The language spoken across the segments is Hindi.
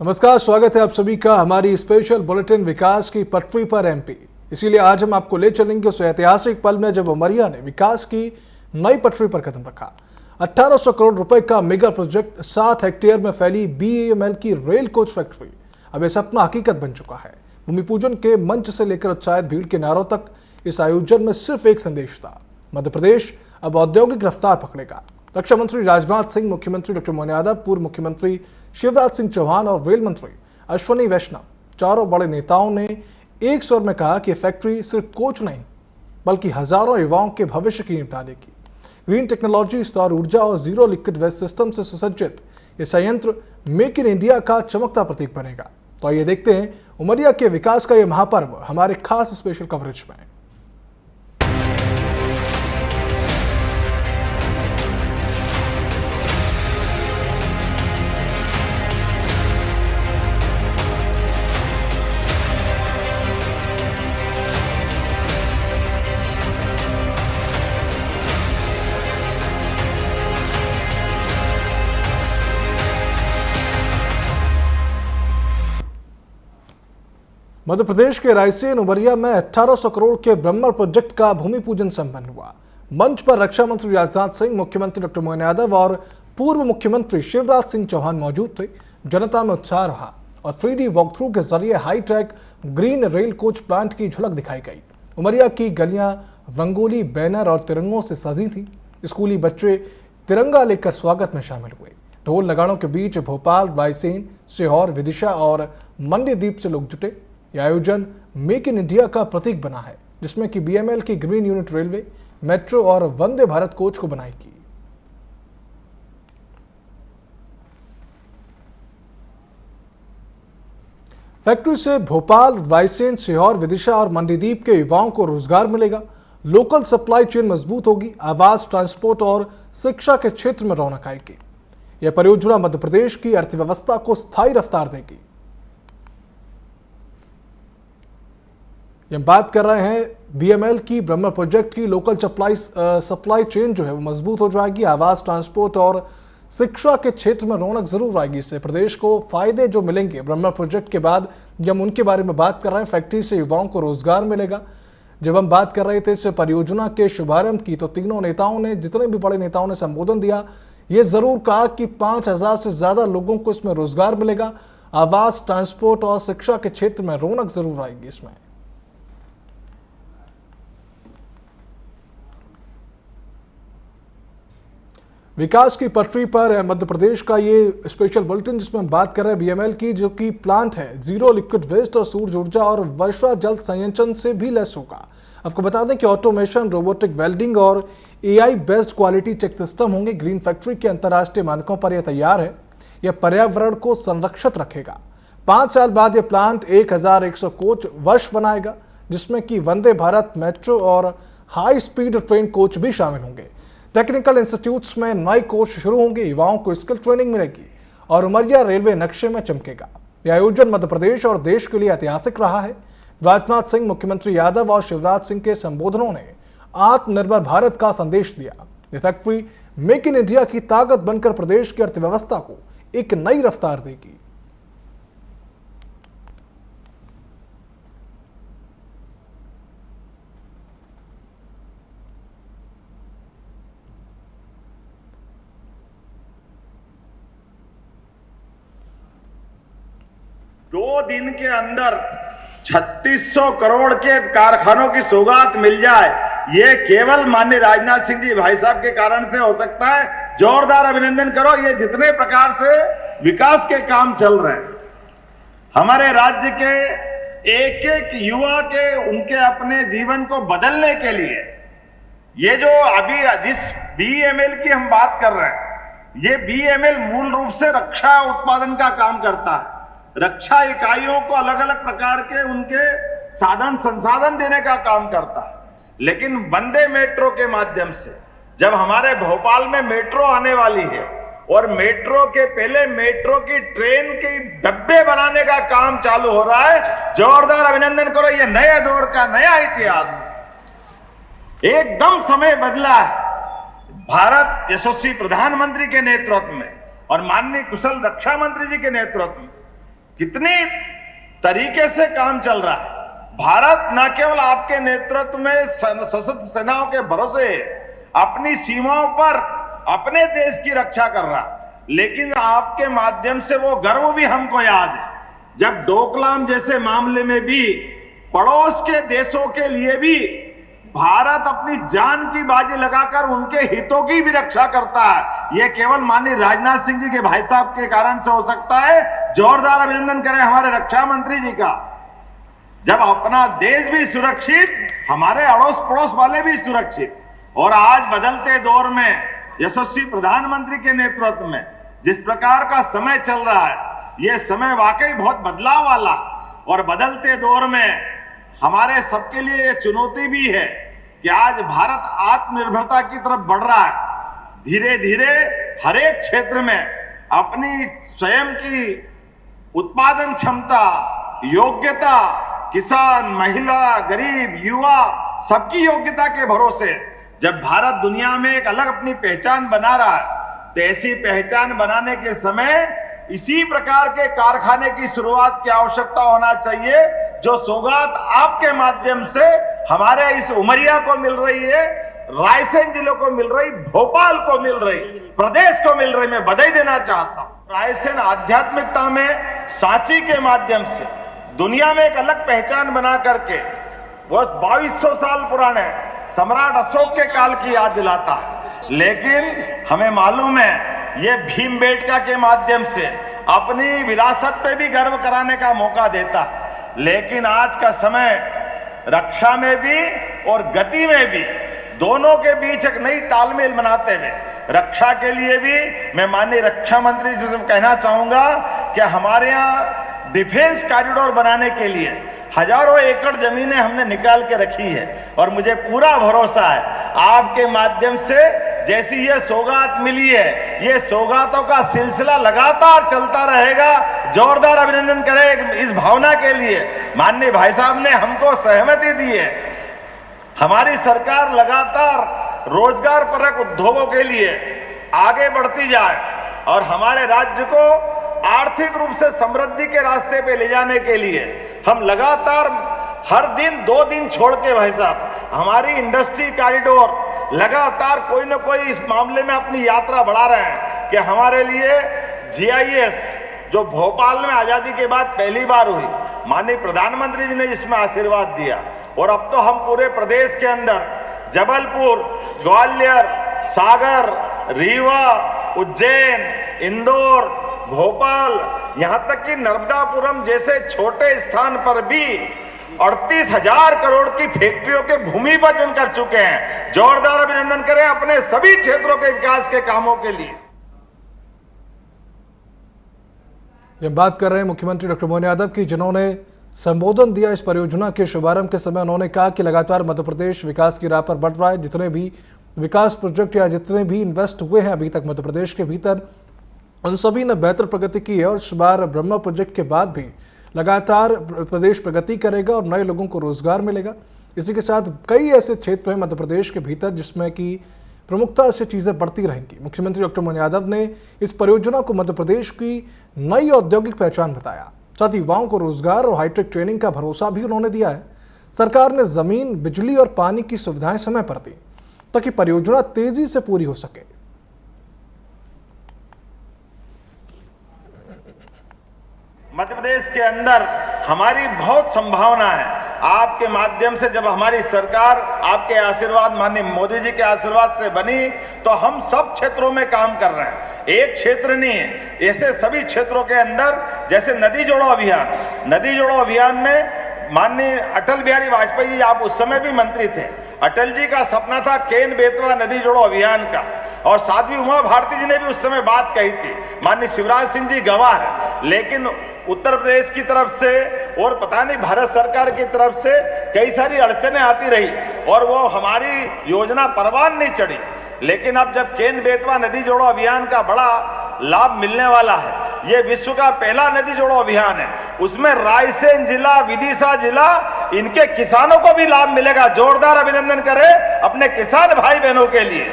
नमस्कार, स्वागत है आप सभी का हमारी स्पेशल बुलेटिन विकास की पटरी पर एमपी। इसीलिए आज हम आपको ले चलेंगे उस ऐतिहासिक पल में जब उमरिया ने विकास की नई पटरी पर कदम रखा। 1800 करोड़ रुपए का मेगा प्रोजेक्ट, 60 हेक्टेयर में फैली बीएमएल की रेल कोच फैक्ट्री, अब यह सपना हकीकत बन चुका है। भूमि पूजन के मंच से लेकर उत्साहित भीड़ के नारों तक इस आयोजन में सिर्फ एक संदेश था, मध्य प्रदेश अब औद्योगिक रफ्तार पकड़ेगा। रक्षा मंत्री राजनाथ सिंह, मुख्यमंत्री डॉक्टर मोहन यादव, पूर्व मुख्यमंत्री शिवराज सिंह चौहान और रेल मंत्री अश्विनी वैष्णव, चारों बड़े नेताओं ने एक स्वर में कहा कि फैक्ट्री सिर्फ कोच नहीं बल्कि हजारों युवाओं के भविष्य की नींव डालेगी। ग्रीन टेक्नोलॉजी, सौर ऊर्जा और जीरो लिक्विड वेस्ट सिस्टम से सुसज्जित ये संयंत्र मेक इन इंडिया का चमकता प्रतीक बनेगा। तो आइए देखते हैं उमरिया के विकास का यह महापर्व हमारे खास स्पेशल कवरेज में। मध्य प्रदेश के रायसेन उमरिया में 1800 करोड़ के ब्रह्मर प्रोजेक्ट का भूमि पूजन संपन्न हुआ। मंच पर रक्षा मंत्री राजनाथ सिंह, मुख्यमंत्री डॉक्टर मोहन यादव और पूर्व मुख्यमंत्री शिवराज सिंह चौहान मौजूद थे। जनता में उत्साह रहा और 3D वॉक थ्रू के जरिए hi tech green rail coach plant की झलक दिखाई गई। उमरिया की गलियां रंगोली, बैनर और तिरंगों से सजी थी। स्कूली बच्चे तिरंगा लेकर स्वागत में शामिल हुए। ढोल नगाड़ों के बीच भोपाल, रायसेन, सीहोर, विदिशा और मंडीदीप से लोग जुटे। यह आयोजन मेक इन इंडिया का प्रतीक बना है, जिसमें कि बीएमएल की ग्रीन यूनिट रेलवे, मेट्रो और वंदे भारत कोच को बनाएगी। फैक्ट्री से भोपाल, रायसेन, सीहोर, विदिशा और मंडीदीप के युवाओं को रोजगार मिलेगा। लोकल सप्लाई चेन मजबूत होगी। आवास, ट्रांसपोर्ट और शिक्षा के क्षेत्र में रौनक आएगी। यह परियोजना मध्य प्रदेश की अर्थव्यवस्था को स्थायी रफ्तार देगी। हम बात कर रहे हैं बीएमएल की ब्रह्मर प्रोजेक्ट की। लोकल सप्लाई चेन जो है वो मजबूत हो जाएगी। आवास, ट्रांसपोर्ट और शिक्षा के क्षेत्र में रौनक जरूर आएगी। इससे प्रदेश को फायदे जो मिलेंगे ब्रह्मर प्रोजेक्ट के बाद, जब हम उनके बारे में बात कर रहे हैं, फैक्ट्री से युवाओं को रोजगार मिलेगा। जब हम बात कर रहे थे इस परियोजना के शुभारंभ की, तो तीनों नेताओं ने, जितने भी बड़े नेताओं ने संबोधन दिया, ये जरूर कहा कि 5000 से ज्यादा लोगों को इसमें रोजगार मिलेगा। आवास, ट्रांसपोर्ट और शिक्षा के क्षेत्र में रौनक जरूर आएगी। इसमें विकास की पटरी पर मध्य प्रदेश का ये स्पेशल बुलेटिन, जिसमें हम बात कर रहे हैं बीएमएल की, जो कि प्लांट है जीरो लिक्विड वेस्ट और सूर्य ऊर्जा और वर्षा जल संचयन से भी लेस होगा। आपको बता दें कि ऑटोमेशन, रोबोटिक वेल्डिंग और AI based quality check system होंगे। ग्रीन फैक्ट्री के अंतर्राष्ट्रीय मानकों पर यह तैयार है। यह पर्यावरण को संरक्षित रखेगा। 5 साल बाद यह प्लांट 1100 कोच वर्ष बनाएगा, जिसमें कि वंदे भारत, मेट्रो और हाई स्पीड ट्रेन कोच भी शामिल होंगे। टेक्निकल इंस्टीट्यूट्स में नए कोर्स शुरू होंगे। युवाओं को स्किल ट्रेनिंग मिलेगी और उमरिया रेलवे नक्शे में चमकेगा। यह आयोजन मध्य प्रदेश और देश के लिए ऐतिहासिक रहा है। राजनाथ सिंह, मुख्यमंत्री यादव और शिवराज सिंह के संबोधनों ने आत्मनिर्भर भारत का संदेश दिया। यह फैक्ट्री मेक इन इंडिया की ताकत बनकर प्रदेश की अर्थव्यवस्था को एक नई रफ्तार देगी। दो दिन के अंदर 3600 करोड़ के कारखानों की सौगात मिल जाए, ये केवल माननीय राजनाथ सिंह जी भाई साहब के कारण से हो सकता है। जोरदार अभिनंदन करो। ये जितने प्रकार से विकास के काम चल रहे हैं, हमारे राज्य के एक एक युवा के, उनके अपने जीवन को बदलने के लिए, ये जो अभी जिस बीएमएल की हम बात कर रहे हैं, ये बीएमएल मूल रूप से रक्षा उत्पादन का काम करता है। रक्षा इकाइयों को अलग अलग प्रकार के उनके साधन संसाधन देने का काम करता है। लेकिन वंदे मेट्रो के माध्यम से जब हमारे भोपाल में मेट्रो आने वाली है और मेट्रो के पहले मेट्रो की ट्रेन के डब्बे बनाने का काम चालू हो रहा है, जोरदार अभिनंदन करो। ये नए दौर का नया इतिहास है। एकदम समय बदला है। भारत यशस्वी प्रधानमंत्री के नेतृत्व में और माननीय कुशल रक्षा मंत्री जी के नेतृत्व में कितनी तरीके से काम चल रहा है। भारत न केवल आपके नेतृत्व में सशस्त्र सेनाओं के भरोसे अपनी सीमाओं पर अपने देश की रक्षा कर रहा है, लेकिन आपके माध्यम से वो गर्व भी हमको याद है जब डोकलाम जैसे मामले में भी पड़ोस के देशों के लिए भी भारत अपनी जान की बाजी लगाकर उनके हितों की भी रक्षा करता है। यह केवल माननीय राजनाथ सिंह जी के भाई साहब के कारण से हो सकता है। जोरदार अभिनंदन करें हमारे रक्षा मंत्री जी का। जब अपना देश भी सुरक्षित, हमारे अड़ोस पड़ोस वाले भी सुरक्षित, और आज बदलते दौर में यशस्वी प्रधानमंत्री के नेतृत्व में जिस प्रकार का समय चल रहा है, यह समय वाकई बहुत बदलाव वाला, और बदलते दौर में हमारे सबके लिए यह चुनौती भी है कि आज भारत आत्मनिर्भरता की तरफ बढ़ रहा है। धीरे धीरे हर एक क्षेत्र में अपनी स्वयं की उत्पादन क्षमता, योग्यता, किसान, महिला, गरीब, युवा, सबकी योग्यता के भरोसे जब भारत दुनिया में एक अलग अपनी पहचान बना रहा है, तो ऐसी पहचान बनाने के समय इसी प्रकार के कारखाने की शुरुआत की आवश्यकता होना चाहिए, जो सौगात आपके माध्यम से हमारे इस उमरिया को मिल रही है, रायसेन जिले को मिल रही, भोपाल को मिल रही, प्रदेश को मिल रही। मैं बधाई देना चाहता हूं। रायसेन आध्यात्मिकता में सांची के माध्यम से दुनिया में एक अलग पहचान बना करके वो 2200 साल पुराने सम्राट अशोक के काल की याद दिलाता है। लेकिन हमें मालूम है ये भीमबेटका के माध्यम से अपनी विरासत पे भी गर्व कराने का मौका देता है। लेकिन आज का समय रक्षा में भी और गति में भी, दोनों के बीच एक नई तालमेल बनाते हुए रक्षा के लिए भी मैं माननीय रक्षा मंत्री जी से कहना चाहूंगा कि हमारे यहाँ डिफेंस कॉरिडोर बनाने के लिए हजारों एकड़ जमीनें हमने निकाल के रखी है, और मुझे पूरा भरोसा है आपके माध्यम से जैसी ये सौगात मिली है, ये सौगातों का सिलसिला लगातार चलता रहेगा। जोरदार अभिनंदन करें इस भावना के लिए। माननीय भाई साहब ने हमको सहमति दी है। हमारी सरकार लगातार रोजगार परक उद्योगों के लिए आगे बढ़ती जाए और हमारे राज्य को आर्थिक रूप से समृद्धि के रास्ते पे ले जाने के लिए हम लगातार हर दिन 2 दिन छोड़ के भाई साहब हमारी इंडस्ट्री कॉरिडोर लगातार कोई ना कोई इस मामले में अपनी यात्रा बढ़ा रहे हैं कि हमारे लिए GIS जो भोपाल में आजादी के बाद पहली बार हुई, माननीय प्रधानमंत्री जी ने इसमें आशीर्वाद दिया, और अब तो हम पूरे प्रदेश के अंदर जबलपुर, ग्वालियर, सागर, रीवा, उज्जैन, इंदौर, भोपाल, यहां तक कि नर्मदापुरम जैसे छोटे स्थान पर भी 38,000 करोड़ की फैक्ट्रियों के भूमि पूजन कर चुके हैं। जोरदार अभिनंदन करें अपने सभी क्षेत्रों के विकास के कामों के लिए। ये बात कर रहे हैं मुख्यमंत्री डॉक्टर मोहन यादव की, जिन्होंने संबोधन दिया इस परियोजना के शुभारंभ के समय। उन्होंने कहा कि लगातार मध्य प्रदेश विकास की राह पर बढ़ रहा है। जितने भी विकास प्रोजेक्ट या जितने भी इन्वेस्ट हुए हैं अभी तक मध्य प्रदेश के भीतर, उन सभी ने बेहतर प्रगति की है, और इस बार ब्रह्मा प्रोजेक्ट के बाद भी लगातार प्रदेश प्रगति करेगा और नए लोगों को रोजगार मिलेगा। इसी के साथ कई ऐसे क्षेत्र हैं मध्य प्रदेश के भीतर जिसमें कि प्रमुखता से चीज़ें बढ़ती रहेंगी। मुख्यमंत्री डॉक्टर मोहन यादव ने इस परियोजना को मध्य प्रदेश की नई औद्योगिक पहचान बताया। साथ ही युवाओं को रोजगार और हाईटेक ट्रेनिंग का भरोसा भी उन्होंने दिया है। सरकार ने जमीन, बिजली और पानी की सुविधाएं समय पर दी ताकि परियोजना तेजी से पूरी हो सके। मध्य प्रदेश के अंदर हमारी बहुत संभावना है। आपके माध्यम से जब हमारी सरकार आपके आशीर्वाद, माननीय मोदी जी के आशीर्वाद से बनी, तो हम सब क्षेत्रों में काम कर रहे हैं। एक क्षेत्र नहीं है, ऐसे सभी क्षेत्रों के अंदर, जैसे नदी जोड़ो अभियान, नदी जोड़ो अभियान में माननीय अटल बिहारी वाजपेयी जी, आप उस समय भी मंत्री थे, अटल जी का सपना था केन बेतवा नदी जोड़ो अभियान का, और साध्वी उमा भारती जी ने भी उस समय बात कही थी। माननीय शिवराज सिंह जी गवाह है, लेकिन उत्तर प्रदेश की तरफ से और पता नहीं भारत सरकार की तरफ से कई सारी अड़चनें आती रही और वो हमारी योजना परवान नहीं चढ़ी। लेकिन अब जब केन बेतवा नदी जोड़ो अभियान का बड़ा लाभ मिलने वाला है, ये विश्व का पहला नदी जोड़ो अभियान है, उसमें रायसेन जिला, विदिशा जिला, इनके किसानों को भी लाभ मिलेगा। जोरदार अभिनंदन करें अपने किसान भाई बहनों के लिए।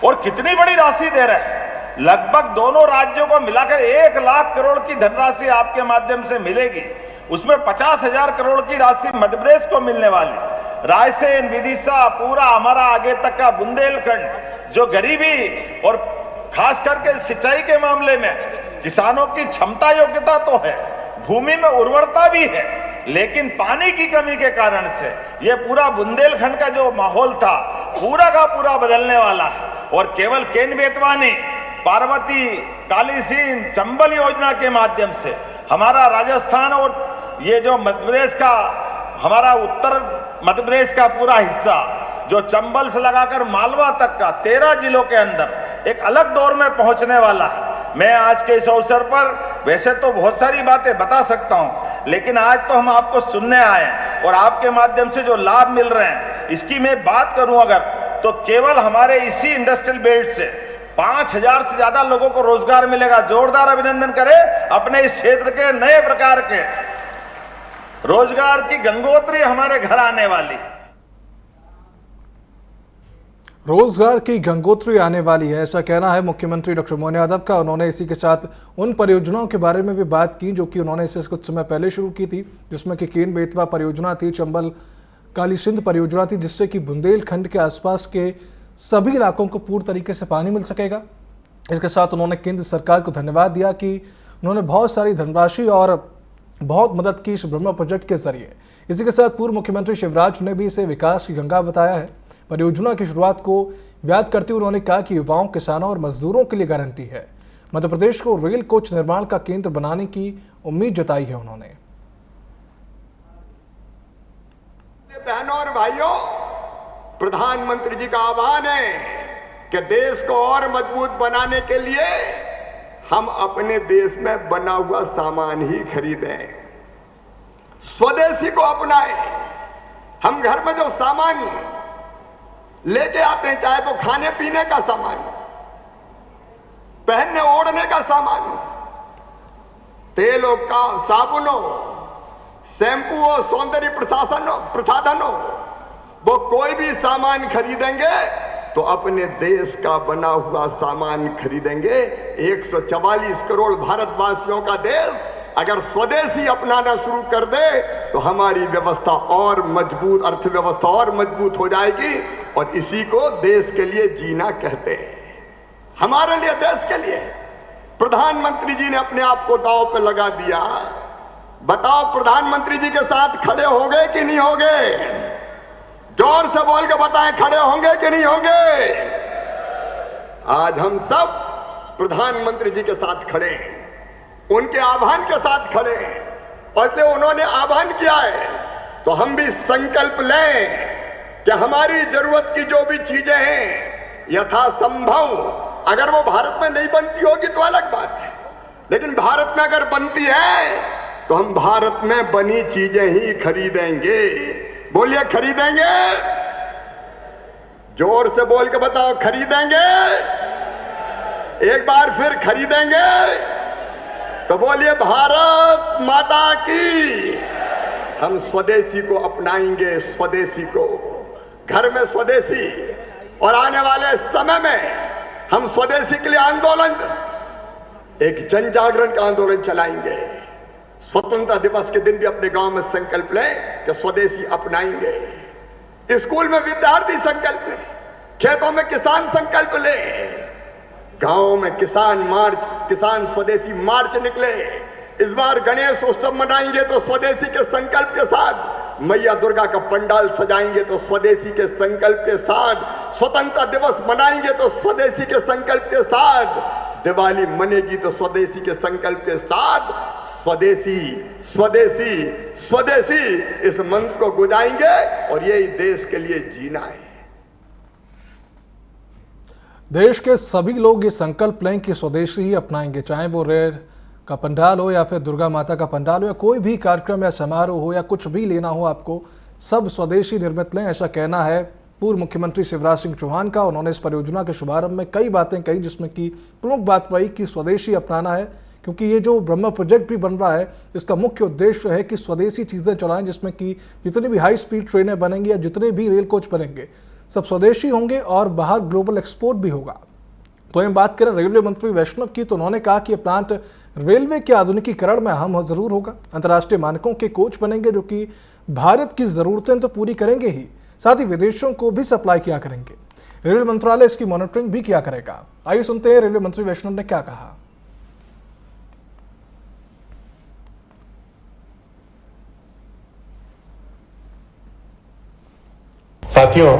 और कितनी बड़ी राशि दे रहे हैं, लगभग दोनों राज्यों को मिलाकर 1 लाख करोड़ की धनराशि आपके माध्यम से मिलेगी। उसमें 50,000 करोड़ की राशि मध्य प्रदेश को मिलने वाली। रायसेन, विदिशा, पूरा हमारा आगे तक का बुंदेलखंड, जो गरीबी और खास करके सिंचाई के मामले में किसानों की क्षमता योग्यता तो है, भूमि में उर्वरता भी है, लेकिन पानी की कमी के कारण से ये पूरा बुंदेलखंड का जो माहौल था पूरा का पूरा बदलने वाला है। और केवल केन बेतवा नहीं, पार्वती, कालीसीन, चंबल योजना के माध्यम से हमारा राजस्थान और ये जो मध्य प्रदेश का, हमारा उत्तर मध्य प्रदेश का पूरा हिस्सा, जो चंबल से लगाकर मालवा तक का 13 जिलों के अंदर एक अलग दौर में पहुंचने वाला है। मैं आज के इस अवसर पर वैसे तो बहुत सारी बातें बता सकता हूं, लेकिन आज तो हम आपको सुनने आए हैं और आपके माध्यम से जो लाभ मिल रहे हैं इसकी मैं बात करूं अगर, तो केवल हमारे इसी इंडस्ट्रियल बेल्ट से 5,000 से ज्यादा लोगों को रोजगार मिलेगा। जोरदार अभिनंदन करें अपने इस क्षेत्र के नए प्रकार के रोजगार की गंगोत्री हमारे घर आने वाली। रोजगार की गंगोत्री आने वाली है, ऐसा कहना है मुख्यमंत्री डॉक्टर मोहन यादव का। उन्होंने इसी के साथ उन परियोजनाओं के बारे में भी बात की जो कि उन्होंने इससे कुछ समय पहले शुरू की थी, जिसमें कि केन बेतवा परियोजना थी, चंबल काली सिंध परियोजना थी, जिससे कि बुंदेलखंड के आसपास के सभी इलाकों को पूर्ण तरीके से पानी मिल सकेगा। इसके साथ उन्होंने केंद्र सरकार को धन्यवाद दिया कि उन्होंने बहुत सारी धनराशि और बहुत मदद की इस ब्रह्मा प्रोजेक्ट के जरिए। इसी के साथ पूर्व मुख्यमंत्री शिवराज ने भी इसे विकास की गंगा बताया है। परियोजना की शुरुआत को याद करते हुए उन्होंने कहा कि युवाओं, किसानों और मजदूरों के लिए गारंटी है। मध्य प्रदेश को रेल कोच निर्माण का केंद्र बनाने की उम्मीद जताई है उन्होंने। बहनों और भाइयों, प्रधानमंत्री जी का आह्वान है कि देश को और मजबूत बनाने के लिए हम अपने देश में बना हुआ सामान ही खरीदें, स्वदेशी को अपनाएं। हम घर में जो सामान लेके आते हैं, चाहे तो खाने पीने का सामान, पहनने ओढ़ने का सामान, तेलों का, साबुनों, शैम्पू हो, सौंदर्य प्रसाधन हो, वो कोई भी सामान खरीदेंगे तो अपने देश का बना हुआ सामान खरीदेंगे। 144 करोड़ भारतवासियों का देश अगर स्वदेशी अपनाना शुरू कर दे तो हमारी व्यवस्था और मजबूत, अर्थव्यवस्था और मजबूत हो जाएगी। और इसी को देश के लिए जीना कहते हैं। हमारे लिए, देश के लिए प्रधानमंत्री जी ने अपने आप को दांव पे लगा दिया। बताओ, प्रधानमंत्री जी के साथ खड़े होंगे कि नहीं होंगे? जोर से बोल के बताएं, खड़े होंगे कि नहीं होंगे? आज हम सब प्रधानमंत्री जी के साथ खड़े हैं, उनके आह्वान के साथ खड़े हैं। और जो उन्होंने आह्वान किया है तो हम भी संकल्प लें कि हमारी जरूरत की जो भी चीजें हैं यथासंभव, अगर वो भारत में नहीं बनती होगी तो अलग बात है, लेकिन भारत में अगर बनती है तो हम भारत में बनी चीजें ही खरीदेंगे। बोलिए, खरीदेंगे? जोर से बोल के बताओ, खरीदेंगे? एक बार फिर खरीदेंगे? तो बोलिए, भारत माता की। हम स्वदेशी को अपनाएंगे, स्वदेशी को, घर में स्वदेशी। और आने वाले समय में हम स्वदेशी के लिए आंदोलन, एक जन जागरण का आंदोलन चलाएंगे। स्वतंत्रता दिवस के दिन भी अपने गांव में संकल्प लें कि स्वदेशी अपनाएंगे। स्कूल में विद्यार्थी संकल्प लें, खेतों में किसान संकल्प ले, गांव में किसान मार्च, किसान स्वदेशी मार्च निकले। इस बार गणेश उत्सव मनाएंगे तो स्वदेशी के संकल्प के साथ, मैया दुर्गा का पंडाल सजाएंगे तो स्वदेशी के संकल्प के साथ, स्वतंत्रता दिवस मनाएंगे तो स्वदेशी के संकल्प के साथ, दिवाली मनेगी तो स्वदेशी के संकल्प के साथ। स्वदेशी स्वदेशी स्वदेशी इस मंत्र को गुजाएंगे और यही देश के लिए जीना है। देश के सभी लोग ये संकल्प लें कि स्वदेशी ही अपनाएंगे, चाहे वो रेल का पंडाल हो या फिर दुर्गा माता का पंडाल हो या कोई भी कार्यक्रम या समारोह हो या कुछ भी लेना हो आपको, सब स्वदेशी निर्मित लें, ऐसा कहना है पूर्व मुख्यमंत्री शिवराज सिंह चौहान का। उन्होंने इस परियोजना के शुभारंभ में कई बातें कही, जिसमें कि प्रमुख बात रही कि स्वदेशी अपनाना है, क्योंकि ये जो ब्रह्मा प्रोजेक्ट भी बन रहा है इसका मुख्य उद्देश्य है कि स्वदेशी चीज़ें चलाएं, जिसमें कि जितनी भी हाई स्पीड ट्रेनें बनेंगी या जितने भी रेल कोच बनेंगे सब स्वदेशी होंगे और बाहर ग्लोबल एक्सपोर्ट भी होगा। तो हम बात करें रेलवे मंत्री वैष्णव की, तो उन्होंने कहा कि यह प्लांट रेलवे के आधुनिकीकरण में अहम जरूर होगा। अंतर्राष्ट्रीय मानकों के कोच बनेंगे जो कि भारत की जरूरतें तो पूरी करेंगे ही, साथ ही विदेशों को भी सप्लाई किया करेंगे। रेलवे मंत्रालय इसकी मॉनिटरिंग भी किया करेगा। आइए सुनते हैं रेलवे मंत्री वैष्णव ने क्या कहा। साथियों,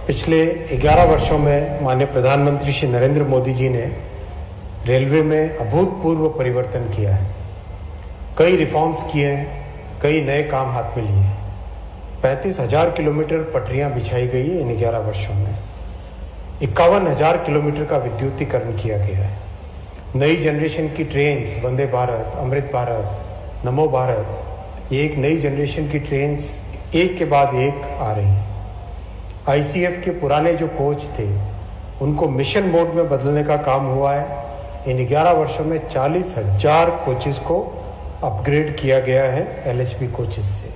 पिछले 11 वर्षों में माननीय प्रधानमंत्री श्री नरेंद्र मोदी जी ने रेलवे में अभूतपूर्व परिवर्तन किया है। कई रिफॉर्म्स किए हैं, कई नए काम हाथ में लिए हैं। 35,000 किलोमीटर पटरियां बिछाई गई है इन 11 वर्षों में। 51,000 किलोमीटर का विद्युतीकरण किया गया है। नई जनरेशन की ट्रेन्स वंदे भारत, अमृत भारत, नमो भारत, ये एक नई जनरेशन की ट्रेन्स एक के बाद एक आ रही हैं। आईसीएफ के पुराने जो कोच थे उनको मिशन मोड में बदलने का काम हुआ है। इन 11 वर्षों में 40,000 कोचेस को अपग्रेड किया गया है एलएचबी कोचेस से।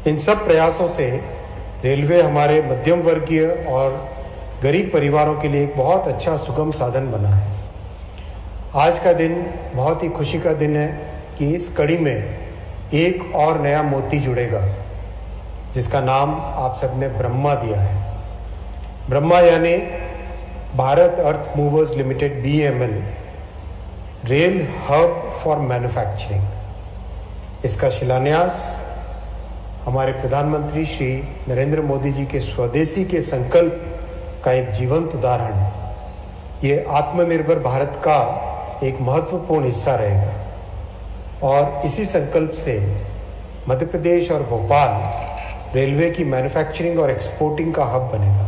इन सब प्रयासों से रेलवे हमारे मध्यम वर्गीय और गरीब परिवारों के लिए एक बहुत अच्छा सुगम साधन बना है। आज का दिन बहुत ही खुशी का दिन है कि इस कड़ी में एक और नया मोती जुड़ेगा जिसका नाम आप सबने ब्रह्मा दिया है। ब्रह्मा यानी Bharat earth movers limited BEML, rail hub for manufacturing. इसका शिलान्यास हमारे प्रधानमंत्री श्री नरेंद्र मोदी जी के स्वदेशी के संकल्प का एक जीवंत उदाहरण है। ये आत्मनिर्भर भारत का एक महत्वपूर्ण हिस्सा रहेगा और इसी संकल्प से मध्य प्रदेश और भोपाल रेलवे की मैन्युफैक्चरिंग और एक्सपोर्टिंग का हब बनेगा।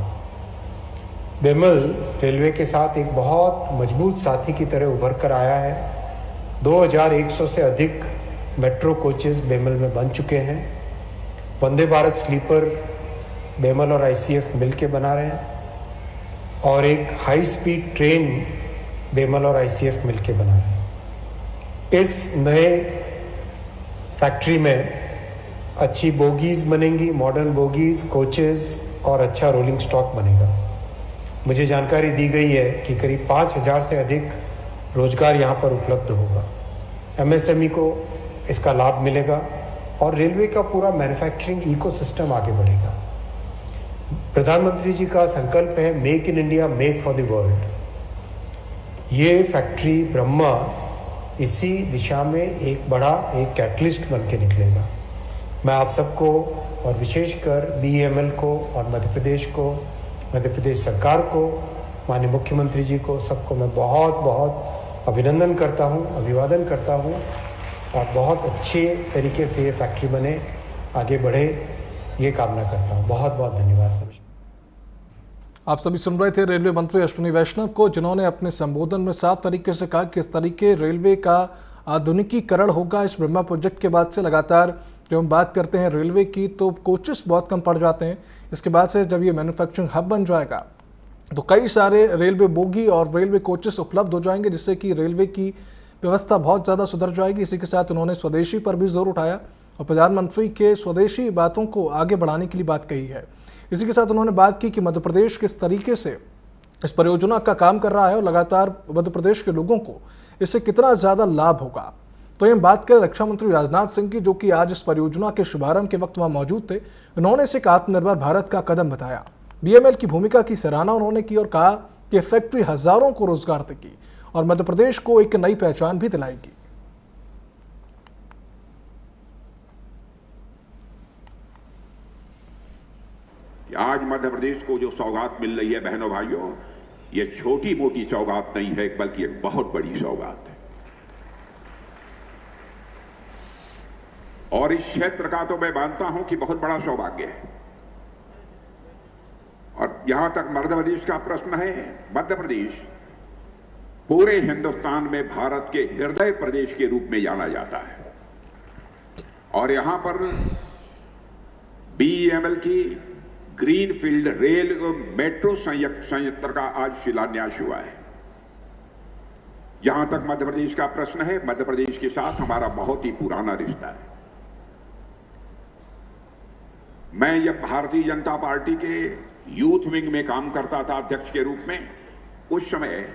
बेमल रेलवे के साथ एक बहुत मजबूत साथी की तरह उभर कर आया है। 2100 से अधिक मेट्रो कोचेस बेमल में बन चुके हैं। वंदे भारत स्लीपर बेमल और आईसीएफ मिलके बना रहे हैं और एक हाई स्पीड ट्रेन बेमल और आईसीएफ मिलके बना रहे हैं। इस नए फैक्ट्री में अच्छी बोगीज बनेंगी, मॉडर्न बोगीज, कोचेस और अच्छा रोलिंग स्टॉक बनेगा। मुझे जानकारी दी गई है कि करीब 5,000 से अधिक रोजगार यहाँ पर उपलब्ध होगा। एमएसएमई को इसका लाभ मिलेगा और रेलवे का पूरा मैन्युफैक्चरिंग इकोसिस्टम आगे बढ़ेगा। प्रधानमंत्री जी का संकल्प है make in India, make for the world. ये फैक्ट्री ब्रह्मा इसी दिशा में एक बड़ा कैटलिस्ट बन के निकलेगा। मैं आप सबको और विशेषकर BEML को और मध्य प्रदेश सरकार को, माननीय मुख्यमंत्री जी को, सबको मैं बहुत बहुत अभिनंदन करता हूं, अभिवादन करता हूं और बहुत अच्छे तरीके से ये फैक्ट्री बने, आगे बढ़े, ये कामना करता हूं। बहुत बहुत धन्यवाद। आप सभी सुन रहे थे रेलवे मंत्री अश्विनी वैष्णव को, जिन्होंने अपने संबोधन में साफ तरीके से कहा कि इस तरीके रेलवे का आधुनिकीकरण होगा इस ब्रह्मा प्रोजेक्ट के बाद से। लगातार जब हम बात करते हैं रेलवे की तो कोचेस बहुत कम पड़ जाते हैं। इसके बाद से जब ये मैन्युफैक्चरिंग हब बन जाएगा तो कई सारे रेलवे बोगी और रेलवे कोचेस उपलब्ध हो जाएंगे, जिससे कि रेलवे की व्यवस्था बहुत ज़्यादा सुधर जाएगी। इसी के साथ उन्होंने स्वदेशी पर भी जोर उठाया और प्रधानमंत्री के स्वदेशी बातों को आगे बढ़ाने के लिए बात कही है। इसी के साथ उन्होंने बात की कि मध्य प्रदेश किस तरीके से इस परियोजना का काम कर रहा है और लगातार मध्य प्रदेश के लोगों को इससे कितना ज़्यादा लाभ होगा। तो ये बात करें रक्षा मंत्री राजनाथ सिंह की, जो कि आज इस परियोजना के शुभारंभ के वक्त वहां मौजूद थे। उन्होंने इसे आत्मनिर्भर भारत का कदम बताया। BEML की भूमिका की सराहना उन्होंने की और कहा कि फैक्ट्री हजारों को रोजगार देगी और मध्य प्रदेश को एक नई पहचान भी दिलाएगी। आज मध्य प्रदेश को जो सौगात मिल रही है बहनों भाइयों, ये छोटी मोटी सौगात नहीं है, बल्कि एक बहुत बड़ी सौगात है। और इस क्षेत्र का तो मैं मानता हूं कि बहुत बड़ा सौभाग्य है। और जहां तक मध्य प्रदेश का प्रश्न है, मध्य प्रदेश पूरे हिंदुस्तान में भारत के हृदय प्रदेश के रूप में जाना जाता है। और यहां पर BEML की ग्रीनफील्ड रेल मेट्रो संयंत्र का आज शिलान्यास हुआ है। जहां तक मध्य प्रदेश का प्रश्न है, मध्य प्रदेश के साथ हमारा बहुत ही पुराना रिश्ता है। मैं जब भारतीय जनता पार्टी के यूथ विंग में काम करता था अध्यक्ष के रूप में, उस समय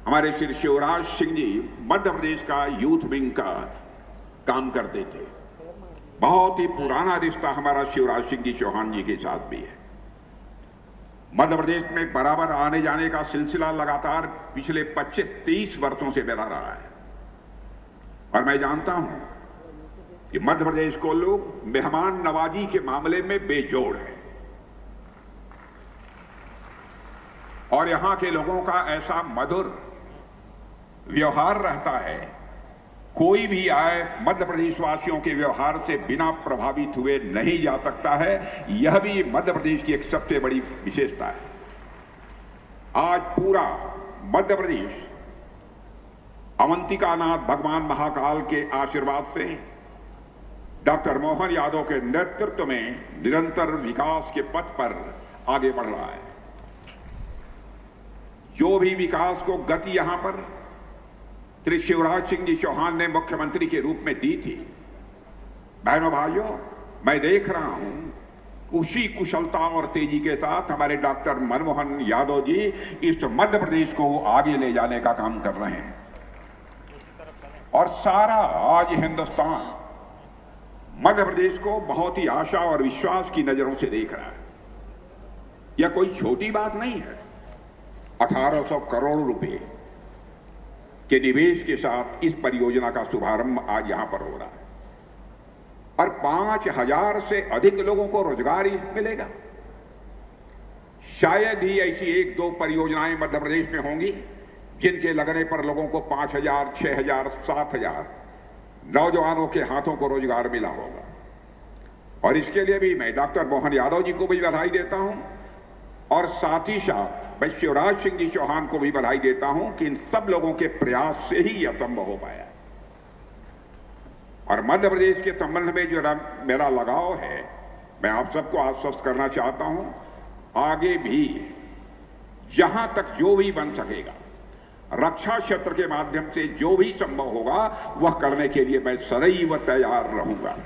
हमारे श्री शिवराज सिंह जी मध्य प्रदेश का यूथ विंग का काम करते थे। बहुत ही पुराना रिश्ता हमारा शिवराज सिंह जी चौहान जी के साथ भी है। मध्य प्रदेश में बराबर आने जाने का सिलसिला लगातार पिछले 25-30 वर्षों से बना रहा है और मैं जानता हूं कि मध्य प्रदेश को लोग मेहमान नवाजी के मामले में बेजोड़ हैं और यहां के लोगों का ऐसा मधुर व्यवहार रहता है, कोई भी आए मध्य प्रदेश वासियों के व्यवहार से बिना प्रभावित हुए नहीं जा सकता है। यह भी मध्य प्रदेश की एक सबसे बड़ी विशेषता है। आज पूरा मध्य प्रदेश अवंतिकानाथ भगवान महाकाल के आशीर्वाद से डॉक्टर मोहन यादव के नेतृत्व में निरंतर विकास के पथ पर आगे बढ़ रहा है। जो भी विकास को गति यहां पर श्री शिवराज सिंह जी चौहान ने मुख्यमंत्री के रूप में दी थी, बहनों भाइयों, मैं देख रहा हूं उसी कुशलता और तेजी के साथ हमारे डॉक्टर मनमोहन यादव जी इस मध्य प्रदेश को आगे ले जाने का काम कर रहे हैं और सारा आज हिंदुस्तान मध्य प्रदेश को बहुत ही आशा और विश्वास की नजरों से देख रहा है। यह कोई छोटी बात नहीं है। 1800 करोड़ रुपए के निवेश के साथ इस परियोजना का शुभारंभ आज यहां पर हो रहा है और 5000 से अधिक लोगों को रोजगार मिलेगा। शायद ही ऐसी 1-2 परियोजनाएं मध्य प्रदेश में होंगी जिनके लगने पर लोगों को 5000, 6000, 7000 नौजवानों के हाथों को रोजगार मिला होगा। और इसके लिए भी मैं डॉक्टर मोहन यादव जी को भी बधाई देता हूं और साथ ही साथ मैं शिवराज सिंह जी चौहान को भी बधाई देता हूं कि इन सब लोगों के प्रयास से ही यह संभव हो पाया। और मध्य प्रदेश के संबंध में जो मेरा लगाव है, मैं आप सबको आश्वस्त करना चाहता हूं, आगे भी जहां तक जो भी बन सकेगा, रक्षा क्षेत्र के माध्यम से जो भी संभव होगा वह करने के लिए मैं सदैव तैयार रहूंगा।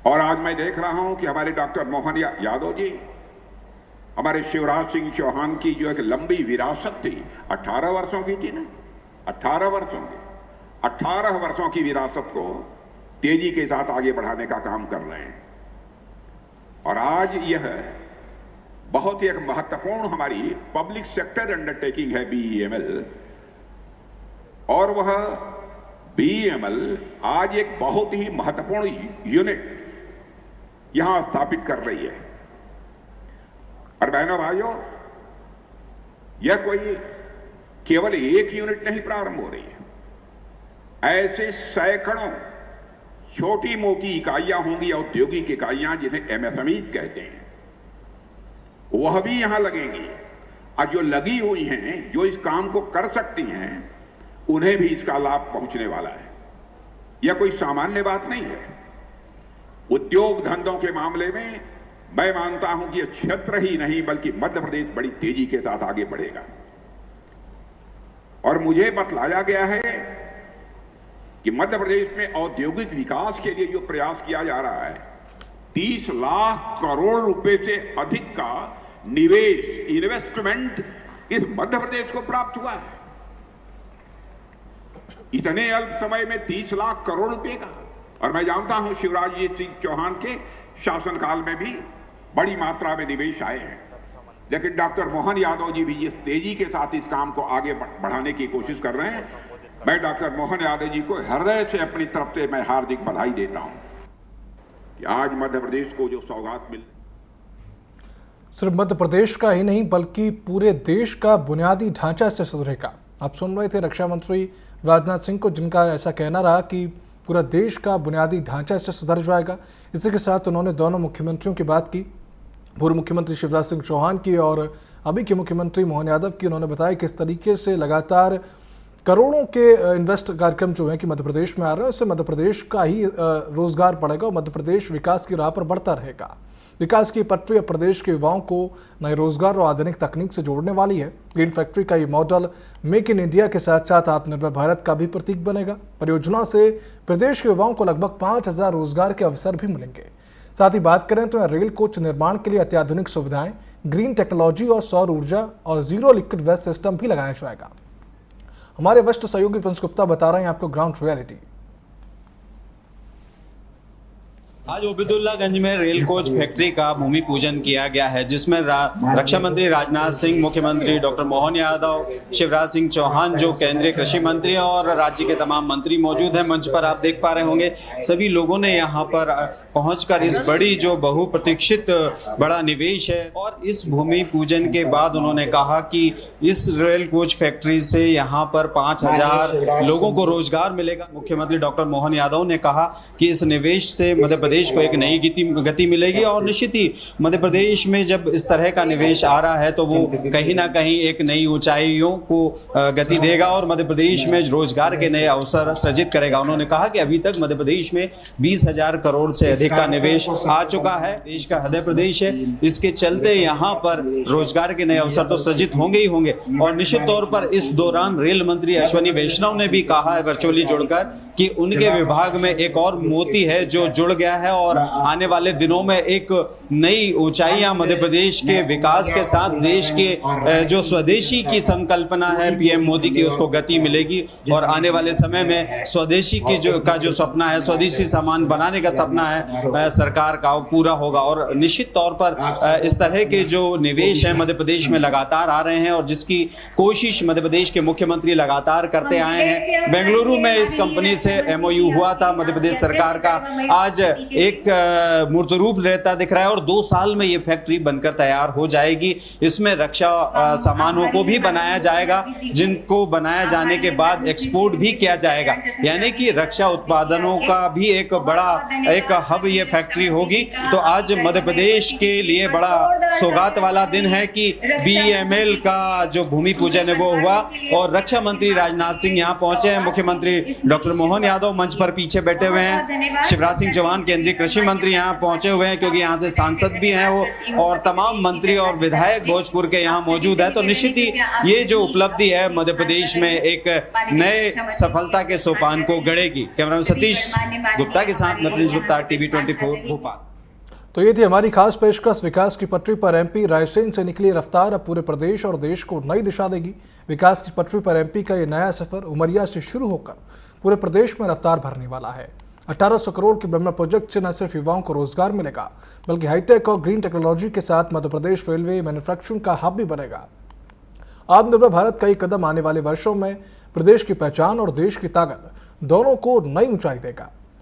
और आज मैं देख रहा हूं कि हमारे डॉक्टर मोहन यादव जी, हमारे शिवराज सिंह चौहान की जो एक लंबी विरासत थी, 18 वर्षों की थी ना, 18 वर्षों की, 18 वर्षों की विरासत को तेजी के साथ आगे बढ़ाने का काम कर रहे हैं। और आज यह बहुत ही एक महत्वपूर्ण हमारी पब्लिक सेक्टर अंडरटेकिंग है बीईएमएल, और वह बीईएमएल आज एक बहुत ही महत्वपूर्ण यूनिट यहां स्थापित कर रही है। और बहनों भाइयों, यह कोई केवल एक यूनिट नहीं प्रारंभ हो रही है, ऐसे सैकड़ों छोटी मोटी इकाइयां होंगी, औद्योगिक इकाइयां जिन्हें एमएसएमईज कहते हैं, वह भी यहां लगेंगी। और जो लगी हुई हैं, जो इस काम को कर सकती हैं, उन्हें भी इसका लाभ पहुंचने वाला है। यह कोई सामान्य बात नहीं है। उद्योग धंधों के मामले में मैं मानता हूं कि यह क्षेत्र ही नहीं बल्कि मध्य प्रदेश बड़ी तेजी के साथ आगे बढ़ेगा। और मुझे बतलाया गया है कि मध्य प्रदेश में औद्योगिक विकास के लिए जो प्रयास किया जा रहा है, 30 लाख करोड़ रुपए से अधिक का निवेश, इन्वेस्टमेंट इस मध्य प्रदेश को प्राप्त हुआ है। इतने अल्प समय में 30 लाख करोड़ रुपए का। और मैं जानता हूं शिवराज जी सिंह चौहान के शासनकाल में भी बड़ी मात्रा में निवेश आए हैं, लेकिन डॉक्टर मोहन यादव जी भी जिस तेजी के साथ इस काम को आगे बढ़ाने की कोशिश कर रहे हैं, मैं डॉक्टर मोहन यादव जी को हृदय से अपनी तरफ से मैं हार्दिक बधाई देता हूं कि आज मध्य प्रदेश को जो सौगात मिल, सिर्फ मध्य प्रदेश का ही नहीं बल्कि पूरे देश का बुनियादी ढांचा इससे सुधरेगा। आप सुन रहे थे रक्षा मंत्री राजनाथ सिंह को, जिनका ऐसा कहना रहा कि पूरा देश का बुनियादी ढांचा इससे सुधर जाएगा। इसी के साथ उन्होंने दोनों मुख्यमंत्रियों की बात की, पूर्व मुख्यमंत्री शिवराज सिंह चौहान की और अभी के मुख्यमंत्री मोहन यादव की। उन्होंने बताया किस तरीके से लगातार करोड़ों के इन्वेस्ट कार्यक्रम जो हैं कि मध्य प्रदेश में आ रहे हैं, उससे मध्य प्रदेश का ही रोजगार बढ़ेगा और मध्य प्रदेश विकास की राह पर बढ़ता रहेगा। विकास की पटरी अब प्रदेश के युवाओं को नए रोजगार और आधुनिक तकनीक से जोड़ने वाली है। ग्रीन फैक्ट्री का ये मॉडल मेक इन इंडिया के साथ साथ आत्मनिर्भर भारत का भी प्रतीक बनेगा। परियोजना से प्रदेश के युवाओं को लगभग 5000 रोजगार के अवसर भी मिलेंगे। साथ ही बात करें तो रेल कोच निर्माण के लिए अत्याधुनिक सुविधाएं, ग्रीन टेक्नोलॉजी और सौर ऊर्जा और जीरो लिक्विड वेस्ट सिस्टम भी लगाया जाएगा। हमारे वरिष्ठ सहयोगी प्रिंस गुप्ता बता रहे हैं आपको ग्राउंड रियलिटी। आज ओबेदुल्लागंज में रेल कोच फैक्ट्री का भूमि पूजन किया गया है, जिसमें रक्षा मंत्री राजनाथ सिंह, मुख्यमंत्री डॉक्टर मोहन यादव, शिवराज सिंह चौहान जो केंद्रीय कृषि मंत्री और राज्य के तमाम मंत्री मौजूद हैं। मंच पर आप देख पा रहे होंगे सभी लोगों ने यहाँ पर पहुंचकर इस बड़ी जो बहुप्रतीक्षित बड़ा निवेश है और इस भूमि पूजन के बाद उन्होंने कहा कि इस रेल कोच फैक्ट्री से यहाँ पर 5000 लोगों को रोजगार मिलेगा। मुख्यमंत्री डॉक्टर मोहन यादव ने कहा कि इस निवेश से मध्य प्रदेश को एक नई गति मिलेगी और निश्चित ही मध्य प्रदेश में जब इस तरह का निवेश आ रहा है तो वो कहीं ना कहीं एक नई ऊंचाइयों को गति देगा और मध्य प्रदेश में रोजगार के नए अवसर सृजित करेगा। उन्होंने कहा कि अभी तक मध्य प्रदेश में 20,000 करोड़ से अधिक का निवेश आ चुका है। देश का हृदय प्रदेश है, इसके चलते यहाँ पर रोजगार के नए अवसर तो सृजित होंगे ही होंगे। और निश्चित तौर पर इस दौरान रेल मंत्री अश्विनी वैष्णव ने भी कहा है वर्चुअली जुड़कर कि उनके विभाग में एक और मोती है जो जुड़ गया है और आने वाले दिनों में एक नई ऊंचाइयां मध्य प्रदेश के विकास के साथ देश के जो स्वदेशी की संकल्पना है पीएम मोदी की, उसको गति मिलेगी और आने वाले समय में स्वदेशी की जो सपना है, स्वदेशी सामान बनाने का सपना है सरकार का, वो पूरा होगा। और निश्चित तौर पर इस तरह के जो निवेश है मध्य प्रदेश में लगातार आ रहे हैं और जिसकी कोशिश मध्य प्रदेश के मुख्यमंत्री लगातार करते आए हैं। बेंगलुरु में इस कंपनी से एमओयू हुआ था मध्य प्रदेश सरकार का, आज एक मूर्त रूप रहता दिख रहा है और 2 साल में ये फैक्ट्री बनकर तैयार हो जाएगी। इसमें रक्षा सामानों को भी बनाया जाएगा, जिनको बनाया जाने के बाद एक्सपोर्ट भी किया जाएगा, यानी कि रक्षा उत्पादनों का भी एक बड़ा एक हब ये फैक्ट्री होगी। तो आज मध्य प्रदेश के लिए बड़ा सौगात वाला दिन है कि बीईएमएल का जो भूमि पूजन है वो हुआ और रक्षा मंत्री राजनाथ सिंह यहाँ पहुंचे हैं, मुख्यमंत्री डॉक्टर मोहन यादव मंच पर पीछे बैठे हुए हैं, शिवराज सिंह चौहान केंद्रीय कृषि मंत्री यहाँ पहुंचे हुए हैं क्योंकि यहाँ से सांसद भी हैं वो और तमाम मंत्री और विधायक भोजपुर के यहाँ मौजूद है। तो निश्चित ही ये जो उपलब्धि है मध्य प्रदेश में एक नए सफलता के सोपान को गढ़ेगी। कैमरामैन सतीश गुप्ता के साथ मैं प्रिंस गुप्ता, टीवी 24 भोपाल। तो ये थी हमारी खास पेशकश। विकास की पटरी पर एमपी रायसेन से निकली रफ्तार अब पूरे प्रदेश और देश को नई दिशा देगी। विकास की पटरी पर एमपी का ये नया सफर उमरिया से शुरू होकर पूरे प्रदेश में रफ्तार भरने वाला है। 1800 करोड़ के ब्रह्मा प्रोजेक्ट से न सिर्फ युवाओं को रोजगार मिलेगा बल्कि हाईटेक और ग्रीन टेक्नोलॉजी के साथ मध्य प्रदेश रेलवे मैन्युफैक्चरिंग का हब भी बनेगा। आत्मनिर्भर भारत का ये कदम आने वाले वर्षों में प्रदेश की पहचान और देश की ताकत दोनों को नई ऊंचाई देगा।